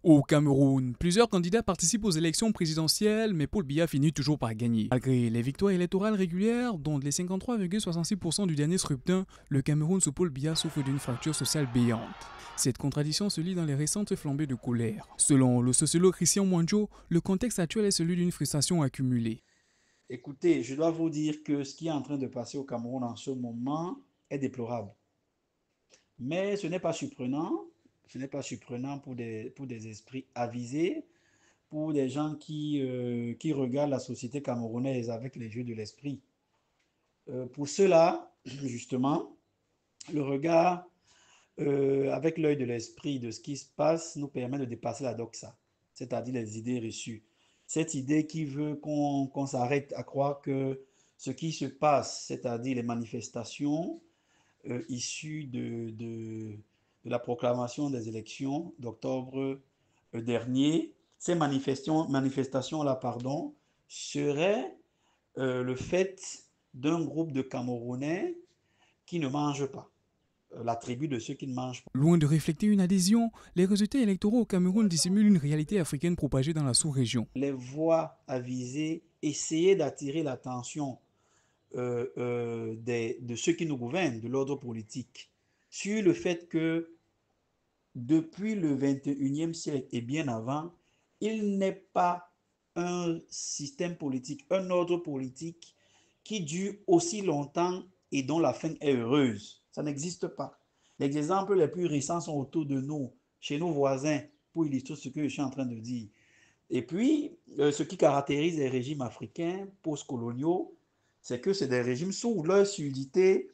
Au Cameroun, plusieurs candidats participent aux élections présidentielles, mais Paul Biya finit toujours par gagner. Malgré les victoires électorales régulières, dont les 53,66% du dernier scrutin, le Cameroun sous Paul Biya souffre d'une fracture sociale béante. Cette contradiction se lit dans les récentes flambées de colère. Selon le sociologue Christian Mwanjo, le contexte actuel est celui d'une frustration accumulée. Écoutez, je dois vous dire que ce qui est en train de passer au Cameroun en ce moment est déplorable. Mais ce n'est pas surprenant. Ce n'est pas surprenant pour des esprits avisés, pour des gens qui regardent la société camerounaise avec les yeux de l'esprit. Pour cela, justement, le regard avec l'œil de l'esprit de ce qui se passe nous permet de dépasser la doxa, c'est-à-dire les idées reçues. Cette idée qui veut qu'on s'arrête à croire que ce qui se passe, c'est-à-dire les manifestations issues de la proclamation des élections d'octobre dernier, ces manifestations-là, pardon, seraient le fait d'un groupe de Camerounais qui ne mangent pas, la tribu de ceux qui ne mangent pas. Loin de refléter une adhésion, les résultats électoraux au Cameroun dissimulent une réalité africaine propagée dans la sous-région. Les voix avisées essayaient d'attirer l'attention de ceux qui nous gouvernent, de l'ordre politique, sur le fait que depuis le 21e siècle et bien avant, il n'est pas un système politique, un ordre politique qui dure aussi longtemps et dont la fin est heureuse. Ça n'existe pas. Les exemples les plus récents sont autour de nous, chez nos voisins, pour illustrer ce que je suis en train de dire. Et puis, ce qui caractérise les régimes africains post-coloniaux, c'est que c'est des régimes sous leur surdité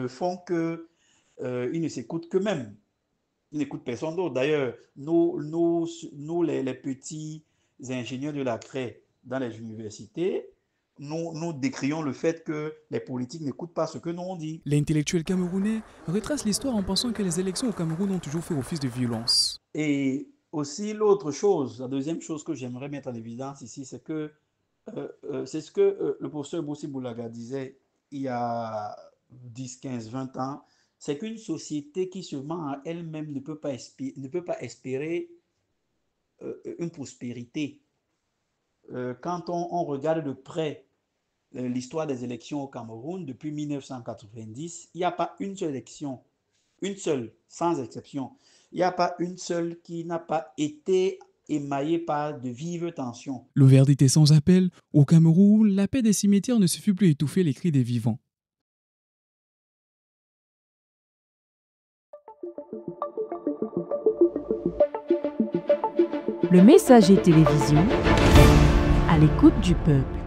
font qu'ils ne s'écoutent qu'eux-mêmes. Ils n'écoutent personne d'autre. D'ailleurs, nous les petits ingénieurs de la craie dans les universités, nous décrions le fait que les politiques n'écoutent pas ce que nous on dit. L'intellectuel camerounais retrace l'histoire en pensant que les élections au Cameroun ont toujours fait office de violence. Et aussi l'autre chose, la deuxième chose que j'aimerais mettre en évidence ici, c'est que c'est ce que le professeur Boussi Boulaga disait il y a 10, 15, 20 ans, c'est qu'une société qui se ment à elle-même ne peut pas espérer une prospérité. Quand on regarde de près l'histoire des élections au Cameroun, depuis 1990, il n'y a pas une seule élection, une seule, sans exception, il n'y a pas une seule qui n'a pas été émaillée par de vives tensions. Le verdict est sans appel. Au Cameroun, la paix des cimetières ne suffit plus à étouffer les cris des vivants. Le Messager Télévision, à l'écoute du peuple.